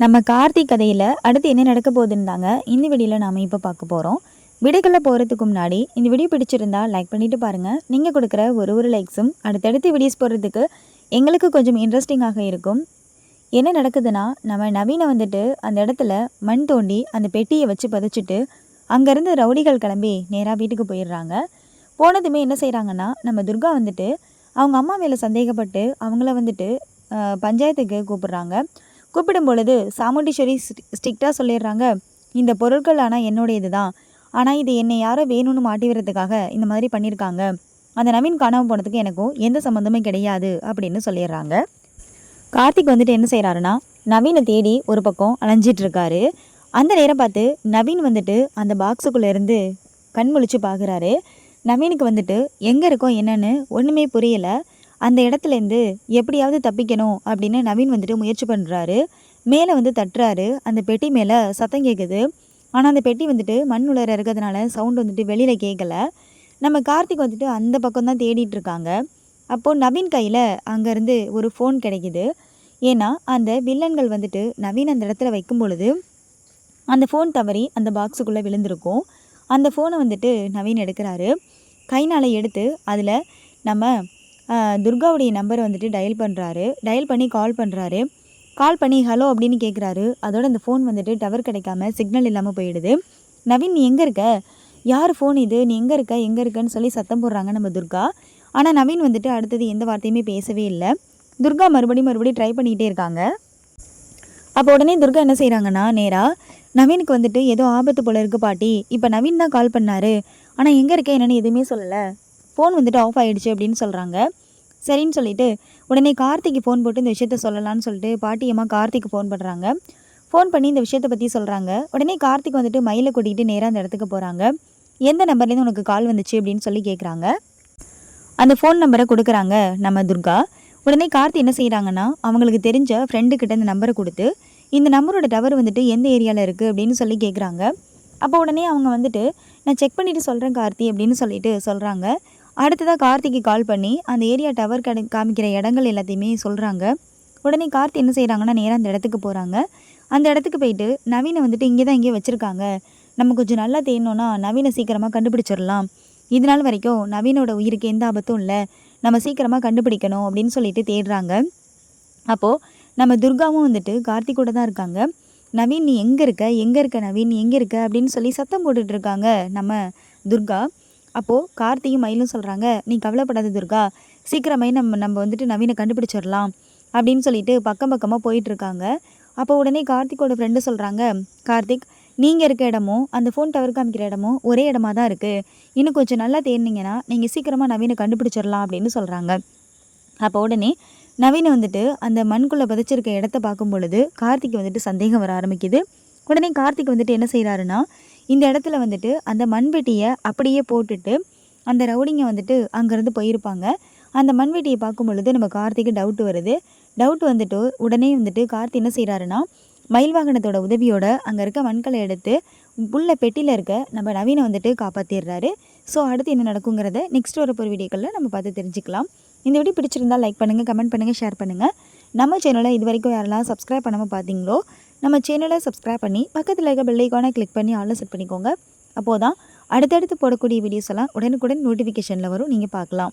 நம்ம கார்த்திக் கதையில் அடுத்து என்ன நடக்க போகுதுன்னு தாங்க இந்த வீடியோவில் நாம் இப்போ பார்க்க போகிறோம். வீடியோக்குள்ளே போகிறதுக்கு முன்னாடி இந்த வீடியோ பிடிச்சிருந்தா லைக் பண்ணிவிட்டு பாருங்கள். நீங்கள் கொடுக்குற ஒரு லைக்ஸும் அடுத்தடுத்து வீடியோஸ் போடுறதுக்கு எங்களுக்கு கொஞ்சம் இன்ட்ரெஸ்டிங்காக இருக்கும். என்ன நடக்குதுன்னா, நம்ம நவீனை வந்துட்டு அந்த இடத்துல மண் தோண்டி அந்த பெட்டியை வச்சு பதைச்சிட்டு அங்கேருந்து ரவுடிகள் கிளம்பி நேராக வீட்டுக்கு போயிடுறாங்க. போனதுமே என்ன செய்கிறாங்கன்னா, நம்ம துர்கா வந்துட்டு அவங்க அம்மா மேலே சந்தேகப்பட்டு அவங்கள வந்துட்டு பஞ்சாயத்துக்கு கூப்பிடுறாங்க. கூப்பிடும் பொழுது சாமுண்டீஸ்வரி ஸ்ட்ரிக்டாக சொல்லிடுறாங்க, இந்த பொருட்கள் ஆனால் என்னுடையது தான், ஆனால் இது என்னை யாரோ வேணும்னு மாட்டி விடுறதுக்காக இந்த மாதிரி பண்ணியிருக்காங்க. அந்த நவீன் காணாமல் போனதுக்கு எனக்கும் எந்த சம்மந்தமே கிடையாது அப்படின்னு சொல்லிடுறாங்க. கார்த்திக் வந்துட்டு என்ன செய்கிறாருன்னா, நவீனை தேடி ஒரு பக்கம் அலைஞ்சிட்ருக்காரு. அந்த நேரம் பார்த்து நவீன் வந்துட்டு அந்த பாக்ஸுக்குள்ளேருந்து கண் முழிச்சு பார்க்குறாரு. நவீனுக்கு வந்துட்டு எங்கே இருக்கோ என்னன்னு ஒன்றுமே புரியலை. அந்த இடத்துலேருந்து எப்படியாவது தப்பிக்கணும் அப்படின்னு நவீன் வந்துட்டு முயற்சி பண்ணுறாரு. மேலே வந்து தட்டுறாரு. அந்த பெட்டி மேலே சத்தம் கேட்குது. ஆனால் அந்த பெட்டி வந்துட்டு மண் உலர இருக்கிறதுனால சவுண்ட் வந்துட்டு வெளியில் கேட்கல. நம்ம கார்த்திக் வந்துட்டு அந்த பக்கம் தான் தேடிட்டு இருக்காங்க. அப்போது நவீன் கையில் அங்கேருந்து ஒரு ஃபோன் கிடைக்கிது. ஏன்னா அந்த வில்லன்கள் வந்துட்டு நவீன் அந்த இடத்துல வைக்கும் பொழுது அந்த ஃபோன் தவறி அந்த பாக்ஸுக்குள்ளே விழுந்திருக்கும். அந்த ஃபோனை வந்துட்டு நவீன் எடுக்கிறாரு. கைனால் எடுத்து அதில் நம்ம துர்காவுடைய நம்பரை வந்துட்டு டயல் பண்ணுறாரு. டயல் பண்ணி கால் பண்ணுறாரு. கால் பண்ணி ஹலோ அப்படின்னு கேட்குறாரு. அதோட அந்த ஃபோன் வந்துட்டு டவர் கிடைக்காம சிக்னல் இல்லாமல் போயிடுது. நவீன், நீ எங்கே இருக்க? யார் ஃபோன் இது? நீ எங்கே இருக்கன்னு சொல்லி சத்தம் போடுறாங்க நம்ம துர்கா. ஆனால் நவீன் வந்துட்டு அடுத்தது எந்த வார்த்தையுமே பேசவே இல்லை. துர்கா மறுபடியும் ட்ரை பண்ணிக்கிட்டே இருக்காங்க. அப்போ உடனே துர்கா என்ன செய்கிறாங்கன்னா, நேராக நவீனுக்கு வந்துட்டு ஏதோ ஆபத்து போல இருக்குது பாட்டி, இப்போ நவீன் தான் கால் பண்ணாரு, ஆனால் எங்கே இருக்க என்னென்னு எதுவுமே சொல்லலை, ஃபோன் வந்துட்டு ஆஃப் ஆகிடுச்சு அப்படின்னு சொல்கிறாங்க. சரின்னு சொல்லிவிட்டு உடனே கார்த்திக்கு ஃபோன் போட்டு இந்த விஷயத்த சொல்லலான்னு சொல்லிட்டு பாட்டியம்மா கார்த்திக்கு ஃபோன் பண்ணுறாங்க. ஃபோன் பண்ணி இந்த விஷயத்தை பற்றி சொல்கிறாங்க. உடனே கார்த்திக் வந்துட்டு மயிலை கூட்டிகிட்டு நேராக அந்த இடத்துக்கு போகிறாங்க. எந்த நம்பர்லேருந்து உனக்கு கால் வந்துச்சு அப்படின்னு சொல்லி கேட்குறாங்க. அந்த ஃபோன் நம்பரை கொடுக்குறாங்க நம்ம துர்கா. உடனே கார்த்தி என்ன செய்கிறாங்கன்னா, அவங்களுக்கு தெரிஞ்ச ஃப்ரெண்டுக்கிட்ட இந்த நம்பரை கொடுத்து இந்த நம்பரோட டவர் வந்துட்டு எந்த ஏரியாவில் இருக்குது அப்படின்னு சொல்லி கேட்குறாங்க. அப்போ உடனே அவங்க வந்துட்டு நான் செக் பண்ணிவிட்டு சொல்கிறேன் கார்த்தி அப்படின்னு சொல்லிட்டு சொல்கிறாங்க. அடுத்ததாக கார்த்திக்கு கால் பண்ணி அந்த ஏரியா டவர் காமிக்கிற இடங்கள் எல்லாத்தையுமே சொல்கிறாங்க. உடனே கார்த்தி என்ன செய்கிறாங்கன்னா, நேராக அந்த இடத்துக்கு போகிறாங்க. அந்த இடத்துக்கு போயிட்டு நவீனை வந்துட்டு இங்கே தான் இங்கேயே வச்சுருக்காங்க, நம்ம கொஞ்சம் நல்லா தேடணுன்னா நவீனை சீக்கிரமாக கண்டுபிடிச்சிடலாம், இதனால் வரைக்கும் நவீனோட உயிருக்கு எந்த ஆபத்தும் இல்லை, நம்ம சீக்கிரமாக கண்டுபிடிக்கணும் அப்படின்னு சொல்லிட்டு தேடுறாங்க. அப்போது நம்ம துர்காவும் வந்துட்டு கார்த்திகோட தான் இருக்காங்க. நவீன், நீ எங்கே இருக்க நவீன், நீ எங்கே இருக்க அப்படின்னு சொல்லி சத்தம் போட்டுட்ருக்காங்க நம்ம துர்கா. அப்போது கார்த்தியும் மயிலும் சொல்கிறாங்க, நீ கவலைப்படாத துர்கா, சீக்கிரமே நம்ம வந்துட்டு நவீனை கண்டுபிடிச்சிடலாம் அப்படின்னு சொல்லிட்டு பக்கமாக போயிட்டுருக்காங்க. அப்போ உடனே கார்த்திக்கோட ஃப்ரெண்டு சொல்கிறாங்க, கார்த்திக், நீங்கள் இருக்க இடமும் அந்த ஃபோன் டவர் காமிக்கிற இடமும் ஒரே இடமா தான் இருக்குது, இன்னும் கொஞ்சம் நல்லா தேடினீங்கன்னா நீங்கள் சீக்கிரமாக நவீனை கண்டுபிடிச்சிடலாம் அப்படின்னு சொல்கிறாங்க. அப்போ உடனே நவீனை வந்துட்டு அந்த மண்குள்ளே புதைச்சிருக்க இடத்த பார்க்கும் பொழுது கார்த்திக் வந்துட்டு சந்தேகம் வர ஆரம்பிக்குது. உடனே கார்த்திக் வந்துட்டு என்ன செய்கிறாருன்னா, இந்த இடத்துல வந்துட்டு அந்த மண்வெட்டியை அப்படியே போட்டுட்டு அந்த ரவுடிங்க வந்துட்டு அங்கேருந்து போயிருப்பாங்க. அந்த மண்வெட்டியை பார்க்கும் பொழுது நம்ம கார்த்திக்கு டவுட் வருது. டவுட் வந்துட்டு உடனே வந்துட்டு கார்த்தி என்ன செய்கிறாருன்னா, மயில் வாகனத்தோட உதவியோட அங்கே இருக்க மண்களை எடுத்து உள்ள பெட்டியில் இருக்க நம்ம நவீனை வந்துட்டு காப்பாற்றிடுறாரு. ஸோ அடுத்து என்ன நடக்குங்கிறத நெக்ஸ்ட் ஒரு வீடியோக்களில் நம்ம பார்த்து தெரிஞ்சுக்கலாம். இந்த வீடியோ பிடிச்சிருந்தால் லைக் பண்ணுங்கள், கமெண்ட் பண்ணுங்கள், ஷேர் பண்ணுங்கள். நம்ம சேனலை இது வரைக்கும் யாரெல்லாம் சப்ஸ்கிரைப் பண்ணாமல் பார்த்தீங்களோ நம்ம சேனலை சப்ஸ்கிரைப் பண்ணி பக்கத்தில் இருக்க பெல் ஐகானை கிளிக் பண்ணி ஆல்ல செட் பண்ணிக்கோங்க. அப்போது தான் அடுத்தடுத்து போடக்கூடிய வீடியோஸ் எல்லாம் உடனுக்குடன் நோட்டிஃபிகேஷனில் வரும், நீங்கள் பார்க்கலாம்.